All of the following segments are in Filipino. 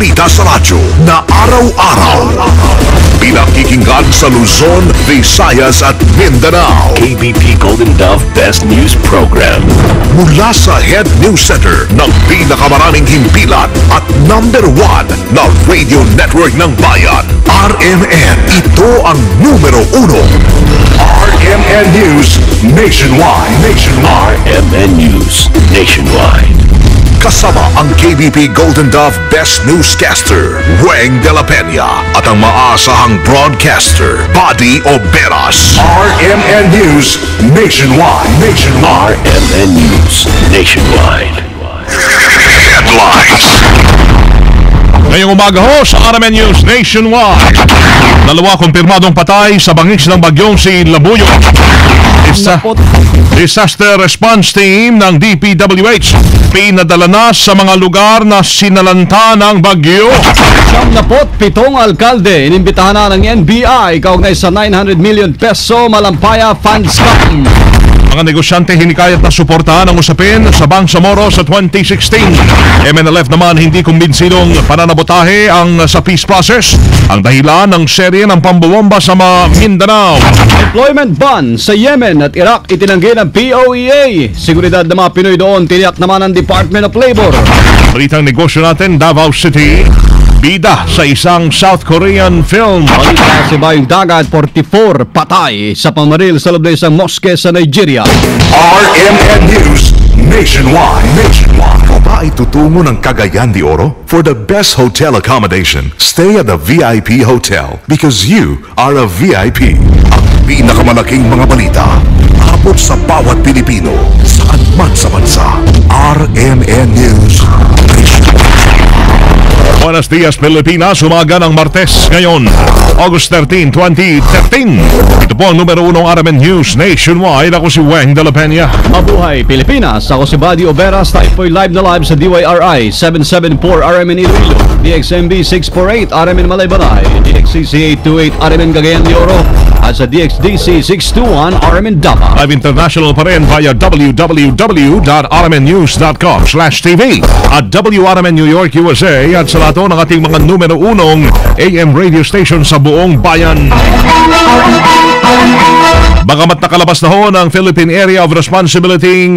balita sa radyo na araw-araw. Pinakikinggan sa Luzon, Visayas at Mindanao. KBP Golden Dove Best News Program. Mula sa Head News Center ng pinakamaraming himpilan at #1 na radio network ng bayan, RMN. Ito ang numero 1. RMN News Nationwide. RMN News Nationwide. Kasama ang KBP Golden Dove Best Newscaster, Weng de la Peña, at ang maasahang broadcaster, Buddy Oberas. RMN News Nationwide. RMN News Nationwide. Headlines. Ngayong umaga ho sa RMN News Nationwide, 2 kumpirmadong patay sa bangis ng bagyong si Labuyo. Disaster Response Team ng DPWH pinadala na sa mga lugar na sinalanta ng bagyo. 77 alkalde inimbitahan na ng NBI kaugnay sa 900 million peso Malampaya Fund Scam. Mga negosyante hinikayat na suportahan ang usapin sa Bangsamoro sa 2016. MNLF naman hindi kumbinsidong pananabotahe ang sa peace process ang dahilan ng serye ng pambobomba sa Mindanao. Employment ban sa Yemen at Iraq itinanggi ng POEA. Seguridad ng mga Pinoy doon tiniyak naman ng Department of Labor. Balitang negosyo natin, Davao City, bida sa isang South Korean film. Balita sa Bayong Dagat, 44 patay sa pamaril sa loob ng isang moske sa Nigeria. RMN News Nationwide. Pa itutungo ng Cagayan de Oro? For the best hotel accommodation, stay at the VIP Hotel because you are a VIP. Ang pinakamalaking mga balita, abot sa bawat Pilipino, saan man sa bansa. RMN News Nationwide. Buenos Dias, Pilipinas. Umaga ng Martes ngayon, August 13, 2013. Ito po ang numero 1 RMN News Nationwide. Ako si Weng de la Peña. Mabuhay Pilipinas. Ako si Buddy Oberas. Tayo po'y live na live sa DYRI 774 RMN Iloilo, DXMB 648 RMN Malaybalay, DXCC 828 RMN Cagayan de Oro, at sa DXDC 621 RMN Davao. Live international pa rin via www.rmnnews.com/TV at WRMN New York, USA, at sa lahat ng ating mga numero 1 AM radio station sa buong bayan. Bagamat nakalabas na ho ng Philippine Area of Responsibility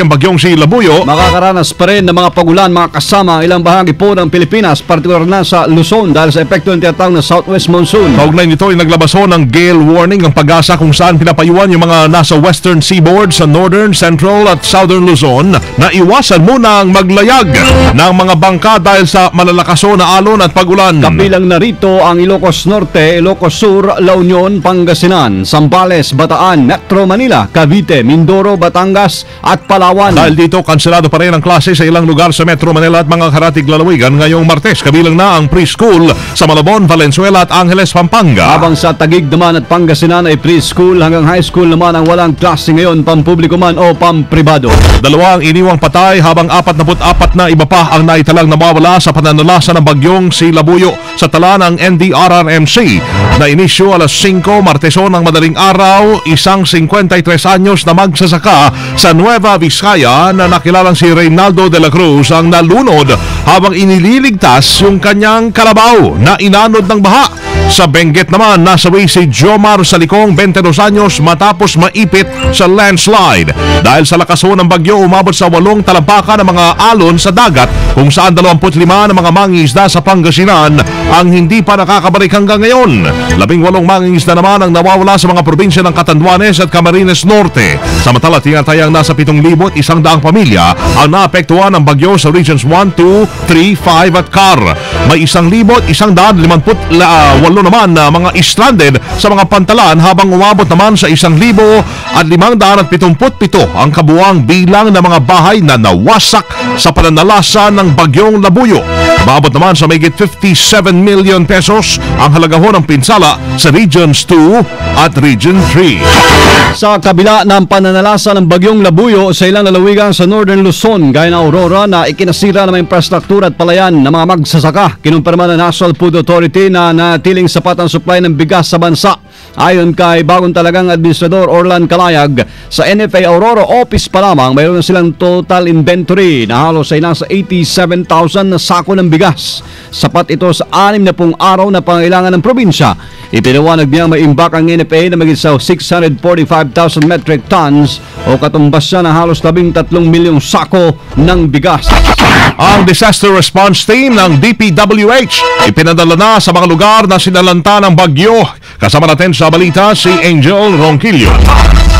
ang bagyong si Labuyo, makakaranas pa rin ng mga pagulan mga kasama ang ilang bahagi po ng Pilipinas, partikular na sa Luzon dahil sa epekto ng tinatawag na Southwest Monsoon. Kaugnay nito ay naglabas ho ng gale warning ang Pag-asa kung saan pinapayuhan yung mga nasa western seaboard sa northern, central at southern Luzon na iwasan muna ang maglayag ng mga bangka dahil sa malalakas na alon at pagulan. Kabilang na rito ang Ilocos Norte, Ilocos Sur, La Union, Pangasinan, Zambales, Bataan, Metro Manila, Cavite, Mindoro, Batangas at Palawan. Dahil dito, kanselado pa rin ang klase sa ilang lugar sa Metro Manila at mga karatig lalawigan ngayong Martes. Kabilang na ang preschool sa Malabon, Valenzuela at Angeles, Pampanga. Habang sa Taguig naman at Pangasinan ay preschool hanggang high school naman ang walang klase ngayon, pampubliko man o pampribado. 2 ang iniwang patay habang 44 na iba pa ang naitalang nawawala sa pananalasa ng bagyong si Labuyo sa tala ng NDRRMC na inisyo alas 5 Marteso ng madaling araw. Isang 53 anyos na magsasaka sa Nueva Vizcaya na nakilalang si Reynaldo de la Cruz ang nalunod habang inililigtas yung kanyang kalabaw na inanod ng baha. Sa Benguet naman, nasawi si Jomar Salicong, 22 anyos matapos maipit sa landslide. Dahil sa lakas ng bagyo, umabot sa 8 talampakan ng mga alon sa dagat kung saan 25 na mga mangingisda sa Pangasinan ang hindi pa nakakabalik hanggang ngayon. 18 mangingisda naman ang nawawala sa mga probinsya ng Catanduanes at Camarines Norte. Samantala, tinatayang nasa 7,100 pamilya ang naapektuhan ng bagyo sa Regions 1, 2, 3, 5 at CAR. May 1,158 naman na mga stranded sa mga pantalan habang umabot naman sa 1,577 ang kabuang bilang ng mga bahay na nawasak sa pananalasa ng bagyong Labuyo. Umabot naman sa mahigit 57 million pesos ang halaga ho ng pinsala sa Regions 2 at Region 3. Sa kabila ng pananalasa ng bagyong Labuyo sa ilang lalawigan sa Northern Luzon, gaya ng Aurora na ikinasira ng infrastruktura at palayan ng mga magsasaka, kinumpirma ng National Food Authority na natiling sapat ang supply ng bigas sa bansa. Ayon kay bagong talagang Administrador Orlan Calayag, sa NFA Aurora office pa lamang mayroon na silang total inventory na halos ay nasa 87,000 na sako ng bigas. Sapat ito sa 60 araw na pangailangan ng probinsya. Ipinawanag niya may imbak ang NFA na maging sa 645,000 metric tons o katumbas siya na halos 13 milyong sako ng bigas. Ang Disaster Response Team ng DPWH ipinadala na sa mga lugar na sinalanta ng bagyo. Kasama natin sa balita si Angel Ronquillo.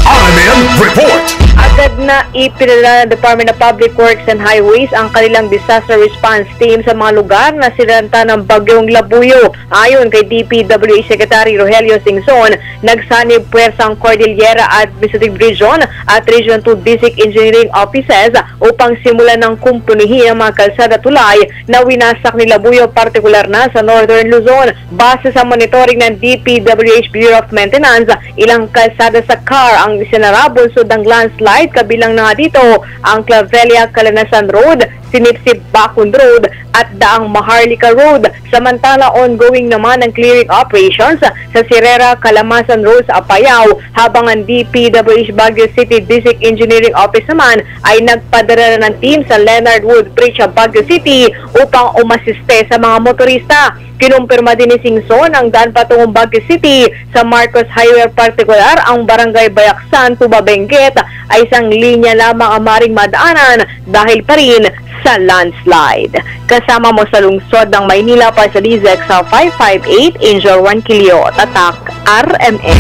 RMN Report. Agad na ipinadala ng Department of Public Works and Highways ang kanilang disaster response team sa mga lugar na sinalanta ng bagyong Labuyo. Ayon kay DPWH Secretary Rogelio Singson, nagsanib puwersang Cordillera Administrative Region at Region 2 District Engineering Offices upang simulan ng kumpunihin ang mga kalsada tulay na winasak ni Labuyo, partikular na sa Northern Luzon. Base sa monitoring ng DPWH Bureau of Maintenance, ilang kalsada sa CAR ang isinarabol sudang landslide, kabilang na dito ang Clavelia Calanasan Road, Sinipsip Bakun Road at Daang Maharlika Road. Samantala, ongoing naman ang clearing operations sa Sierra Calamasan Road sa Apayao, habang ang DPWH Baguio City District Engineering Office naman ay nagpadala ng team sa Leonard Wood Bridge sa Baguio City upang umasiste sa mga motorista. Kinumpirma din ni Singson ang daan patungong Baguio City sa Marcos Highway, partikular ang Barangay Bayaksan, Tuba Benguet ay isang linya lamang ang maring madaanan dahil pa rin sa landslide. Kasama mo sa lungsod ng Maynila para sa DZEX sa 558, Angel Ronquillo, Tatak, RMN.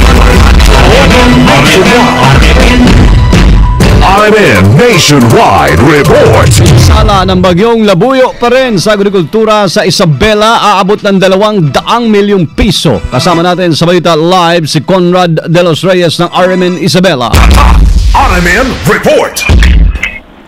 RMN Nationwide Report. Sala ng bagyong Labuyo pa rin sa agrikultura sa Isabela, aabot ng 200 milyong piso. Kasama natin sa balita live si Conrad De Los Reyes ng RMN Isabela. RMN Report.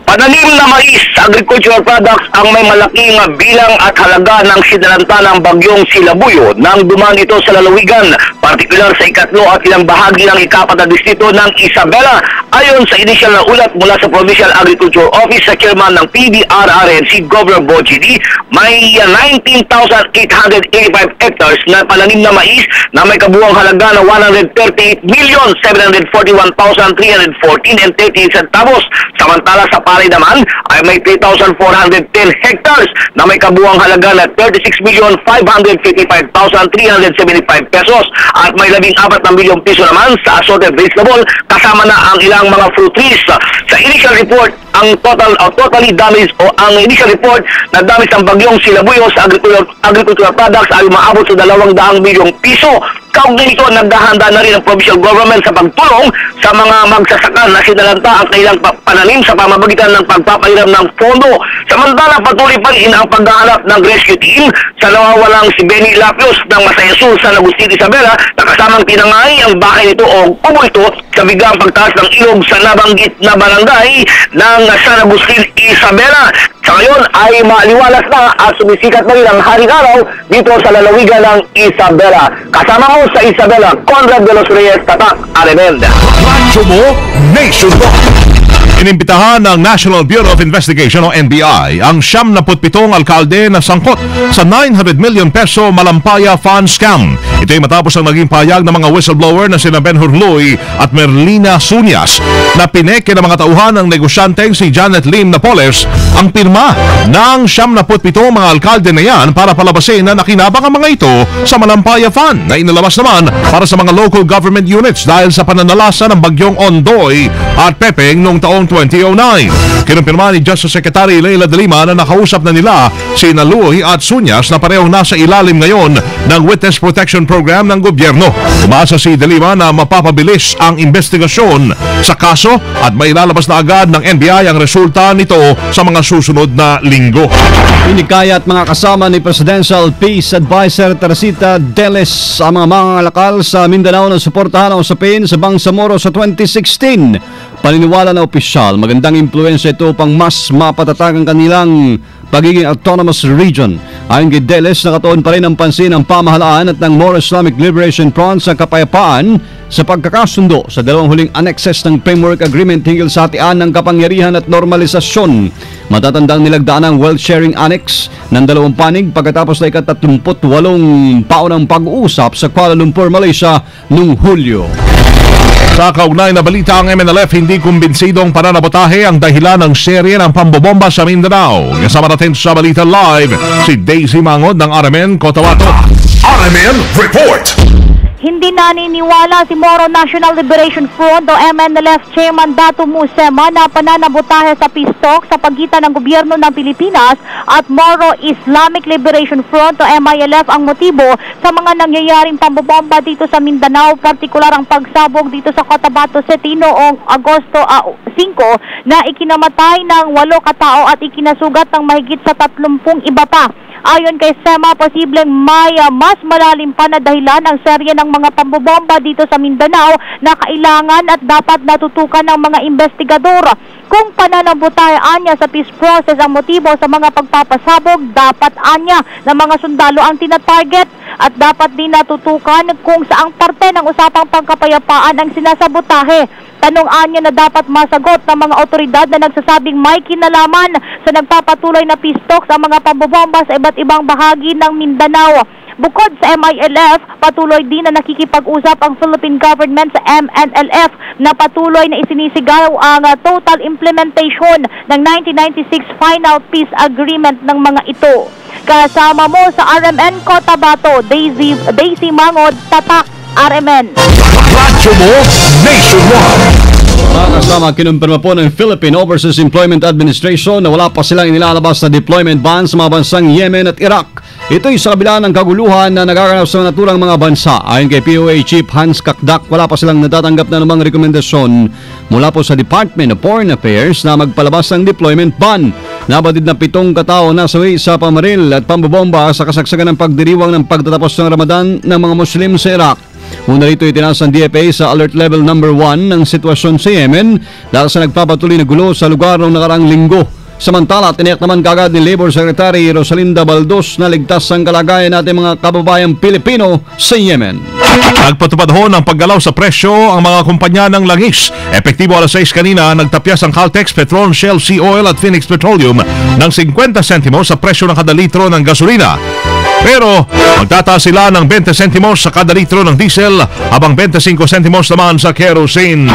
Pananim na mais, agricultural products ang may malaking bilang at halaga ng sinalanta ng bagyong Labuyo nang dumaan ito sa lalawigan, partikular sa ikatlo at ilang bahagi ng ikapat na distrito ng Isabela. Ayon sa inisyal na ulat mula sa Provincial Agriculture Office sa chairman ng PDRRNC, Governor Bochidi, may 19,885 hectares na pananim na mais na may kabuuang halaga na 138,741,314.38 centavos. Samantala sa palay naman ay may 3,410 hectares na may kabuuang halaga na 36,555,375 pesos at may 14 na milyong piso naman sa assorted vegetable, kasama na ang ilang mga fruit trees. Sa initial report, ang totally damaged o ang initial report na damage ng bagyong Labuyo sa agricultural products ay umaabot sa 200 milyong piso. Kaugnay nito, naghahanda na rin ang provincial government sa pagtulong sa mga magsasaka na sinalanta ang kanilang pananim sa pamamagitan ng pagpapahiram ng pondo. Samantala, patuloy pa rin ang paghahanap ng rescue team sa nawawalang si Benny Lapios ng Masayasul sa Lagos City, Isabela, na kasamang tinangay ang bahay nito o kubo ito sa biglang pagtaas ng ilog sa nabanggit na barangay ng San Agustin, Isabela. Sa ngayon ay maliwalas na at sumisikat na rin ang haring araw dito sa lalawigan ng Isabela. Kasama mo sa Isabela, Conrad De Los Reyes, Tatak, RMN. Radyo mo Nationwide. Inimbitahan ng National Bureau of Investigation o NBI ang 77 alkalde na sangkot sa 900 million peso Malampaya Fund Scam. Ito ay matapos ang naging payag ng mga whistleblower na sina Ben Hurloy at Merlina Sunyas na pineke ng mga tauhan ng negosyanteng si Janet Lim Napoles ang pirma ng 77 mga alkalde na yan para palabasin na nakinabang ang mga ito sa Malampaya Fund na inilabas naman para sa mga local government units dahil sa pananalasa ng bagyong Ondoy at Pepeng noong taong 2009. Kinumpirma ni Justice Secretary Leila de Lima na nakausap na nila si Naluoy at Sunyas na parehong nasa ilalim ngayon ng Witness Protection Program ng gobyerno. Umasa si de Lima na mapapabilis ang investigasyon sa kaso at may lalabas na agad ng NBI ang resulta nito sa mga susunod na linggo. Inikayat mga kasama ni Presidential Peace Advisor Teresita Deles ang mga mangalakal sa Mindanao na suportahan ang usapin sa Bangsamoro sa 2016. Paniniwala na opisyal, magandang impluensya ito upang mas mapatatag ang kanilang pagiging autonomous region. Ayon kay Deles, nakatuon pa rin ang pansin ng pamahalaan at ng More Islamic Liberation Front sa kapayapaan sa pagkakasundo sa dalawang huling annexes ng Framework Agreement hinggil sa hatian ng kapangyarihan at normalisasyon. Matatandang nilagdaan ang Wealth Sharing Annex ng dalawang panig pagkatapos na ika-38 paunang pag-uusap sa Kuala Lumpur, Malaysia noong Hulyo. Sa kaugnay na balita, ang MNLF hindi kumbinsidong pananabotahe ang dahilan ng serye ng pambobomba sa Mindanao. Kasama natin sa balita live si Daisy Mangod ng RMN Cotabato. RMN Report! Hindi naniniwala si Moro National Liberation Front o MNLF Chairman Dato Musema na pananabotahe sa peace talk sa pagitan ng gobyerno ng Pilipinas at Moro Islamic Liberation Front o MILF ang motibo sa mga nangyayaring pambobomba dito sa Mindanao, partikular ang pagsabog dito sa Cotabato City noong Agosto 5 na ikinamatay ng 8 katao at ikinasugat ng mahigit sa 30 iba pa. Ayon kay Sema, posibleng may mas malalim pa na dahilan ang serye ng mga pambobomba dito sa Mindanao na kailangan at dapat natutukan ng mga investigador. Kung pananabotahe anya sa peace process ang motibo sa mga pagpapasabog, dapat anya ng mga sundalo ang tinatarget at dapat din natutukan kung saang parte ng usapang pangkapayapaan ang sinasabotahe. Tanong anya na dapat masagot ng mga otoridad na nagsasabing may kinalaman sa nagpapatuloy na peace talks ang mga pambobomba sa iba't ibang bahagi ng Mindanao. Bukod sa MILF, patuloy din na nakikipag-usap ang Philippine government sa MNLF na patuloy na isinisigaw ang total implementation ng 1996 Final Peace Agreement ng mga ito. Kasama mo sa RMN Cotabato, Daisy Mangod, Tatak, RMN. Radyo mo nationwide! Mga kasama, kinumpirma po ng Philippine Overseas Employment Administration na wala pa silang inilalabas na deployment ban sa mga bansang Yemen at Iraq. Ito'y sa kabila ng kaguluhan na nagaganap sa naturang mga bansa. Ayon kay POA Chief Hans Kakdak, wala pa silang natatanggap na namang rekomendasyon mula po sa Department of Foreign Affairs na magpalabas ng deployment ban. Nabatid na 7 katao nasawi sa pamaril at pambobomba sa kasagsagan ng pagdiriwang ng pagtatapos ng Ramadan ng mga Muslim sa Iraq. Una rito itinaas ng DFA sa Alert Level Number 1 ng sitwasyon sa Yemen dahil sa nagpapatuloy na gulo sa lugar noong nakaraang linggo. Samantala, tiniyak naman kagad ni Labor Secretary Rosalinda Baldos na ligtas ang kalagayan natin mga kababayang Pilipino sa Yemen. Nagpatupad ho ng paggalaw sa presyo ang mga kumpanya ng langis. Epektibo alas 6 kanina, nagtapyas ang Caltex, Petron, Shell, Sea Oil at Phoenix Petroleum ng 50 sentimos sa presyo ng kada litro ng gasolina. Pero magtataas sila ng 20 sentimos sa kada litro ng diesel habang 25 sentimos naman sa kerosene.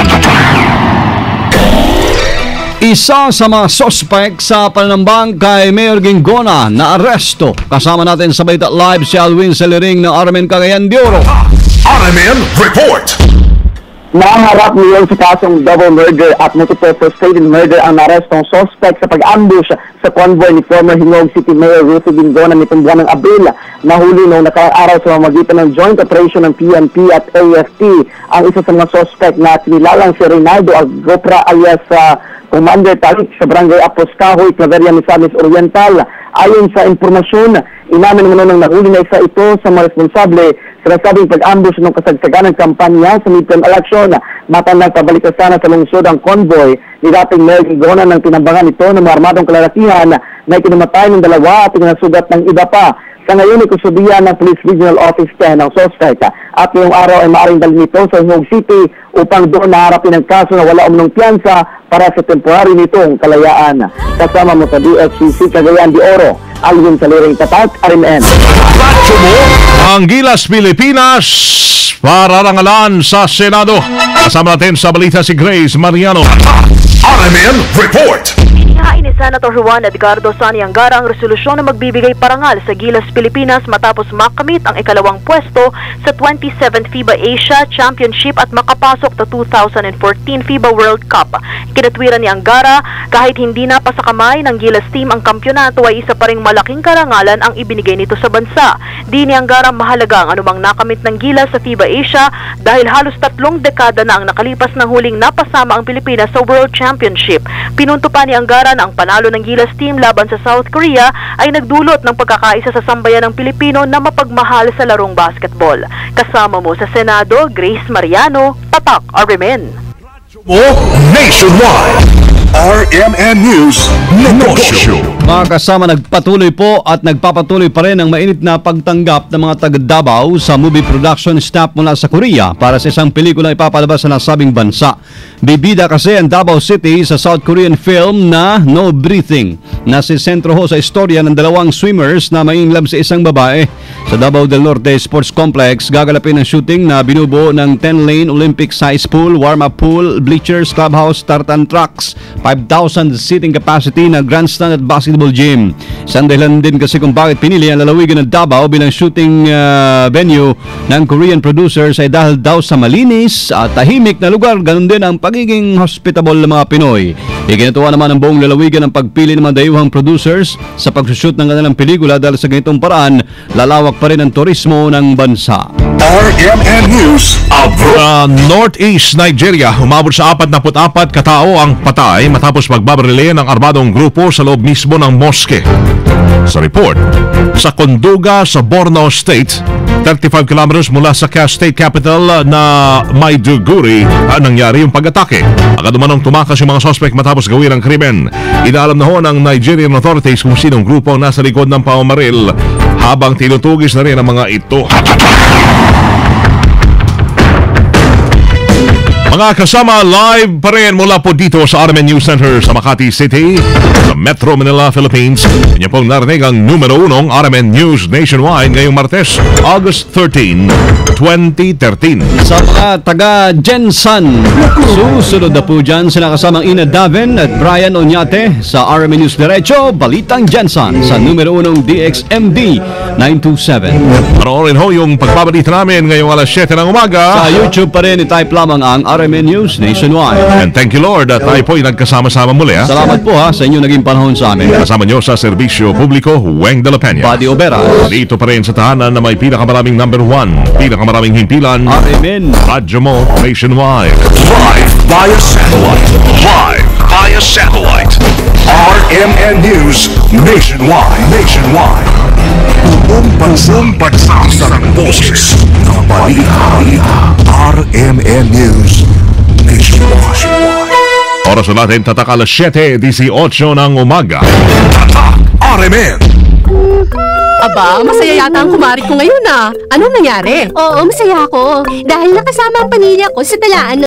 Isa sa mga sospek sa pananambang kay Mayor Gingona na aresto. Kasama natin sa Balita Live si Alwin Celering ng RMN Cagayan de Oro. RMN Report! Naharap niyon sa kasong double murder at multiple frustrated murder ang narestong suspect sa pag-ambush sa convoy ni former Hingog City Mayor Ruthie Gingona nitong buwan ng Abril. Nahuli noong nakaraang araw sa pamamagitan ng joint operation ng PNP at AFP ang isa sa mga suspect na kinilalang si Reynaldo Agopra alias Commander Talik sa Barangay Apos Kahoy, Claveria, Misamis Oriental. Ayon sa impormasyon, inamin naman ng nahuli na isa ito sa mga responsable sa nasabing pag-ambush ng kasagsagan ng kampanya sa midterm election. Matandang pabalik sana sa lungsod ang convoy ni dating Mayor Gingona ng tinambangan ito ng mga armadong kalalakihan na ikinamatay ng 2 at ikinasugat ng iba pa. Sa ngayon, ikusudiyan ng Police Regional Office 10 ng suspect at ngayong araw ay maaaring dalhin ito sa Hingog City upang doon naharapin ang kaso na wala umunong piyansa para sa temporary nitong kalayaan. Kasama mo sa DXCC Cagayan de Oro, Alvin Saliring, Tatak, RMN. Radyo mo ang Gilas Pilipinas pararangalan sa Senado. Kasama natin sa balita si Grace Mariano. RMN Report! Hinain ni Senator Juan Edgardo Sani Angara ang resolusyon na magbibigay parangal sa Gilas Pilipinas matapos makamit ang ikalawang pwesto sa 27th FIBA Asia Championship at makapasok sa 2014 FIBA World Cup. Kinatwiran ni Angara, kahit hindi na pa sa kamay ng Gilas team ang kampyonato ay isa pa ring malaking karangalan ang ibinigay nito sa bansa. Di ni Angara mahalaga ang anumang nakamit ng Gilas sa FIBA Asia dahil halos 3 dekada na ang nakalipas ng huling napasama ang Pilipinas sa World Championship. Pinunto pa ni Angara na ang panalo ng Gilas team laban sa South Korea ay nagdulot ng pagkakaisa sa sambayan ng Pilipino na mapagmahal sa larong basketball. Kasama mo sa Senado, Grace Mariano, Tatak, RMN. Mo nationwide! RMN News Negosyo. Mga kasama, nagpatuloy po at nagpapatuloy pa rin ang mainit na pagtanggap ng mga taga-Davao sa movie production staff mula sa Korea para sa isang pelikula ipapalabas sa nasabing bansa. Bibida kasi ang Davao City sa South Korean film na No Breathing, na si sentro ho sa istorya ng dalawang swimmers na mainglab sa isang babae. Sa Davao del Norte Sports Complex, gagalapin ang shooting na binubuo ng 10-lane Olympic-size pool, warm-up pool, bleachers, clubhouse, tartan tracks, 5,000 seating capacity na grandstand at basketball gym. Isang dahilan din kasi kung bakit pinili ang lalawigan ng Davao bilang shooting venue ng Korean producers ay dahil daw sa malinis at tahimik na lugar, ganun din ang pagiging hospitable ng mga Pinoy. Ikinatuwa naman ang buong lalawigan ang pagpili ng mga dayuhang producers sa pagsushoot ng kanilang pelikula dahil sa ganitong paraan, lalawak pa rin ang turismo ng bansa. RMN News abroad. Northeast Nigeria, umabot sa 44 katao ang patay matapos magbabarile ng armadong grupo sa loob mismo ng moske. Sa report, sa Konduga sa Borno State, 35 kilometers mula sa state capital na Maiduguri, nangyari yung pag-atake. Agad umanong tumakas yung mga suspect matapos gawin ang krimen. Inaalam na ho ng Nigerian authorities kung sinong grupo ang nasa likod ng pamamaril habang tinutugis na rin ang mga ito. Mga kasama, live pa rin mula po dito sa RMN News Center sa Makati City, sa Metro Manila, Philippines. Inyo pong narinig ang numero 1 RMN News Nationwide ngayong Martes, August 13, 2013. Sa mga taga-Jensan, susunod na po dyan sila kasamang Ina Daven at Brian Oñate sa RMN News Diretso, Balitang Jensan sa numero 1 DXMD 927. Panoorin ho yung pagbabalita namin ngayong alas 7 ng umaga. Sa YouTube pa rin, i-type lamang ang RMN News Nationwide. And thank you Lord at tayo po'y nagkasama-sama muli. Salamat po sa inyo naging panahon sa amin. Kasama nyo sa serbisyo publiko, Weng de la Peña. Buddy Oberas. Dito pa rin sa tahanan na may pinakamaraming number 1, pinakamaraming himpilan, RMN radyo mo nationwide. Live via satellite. Live via satellite. RMN News Nationwide. Nationwide. Buong bansa sa boses ng balita. RMN News Nationwide. Oras na natin tatak alas 7:18 ng umaga. Tatak RMN. Aba, masaya yata ang kumari ko ngayon ah. Anong nangyari? Oo, masaya ako. Dahil nakasama ang pamilya ko sa talaan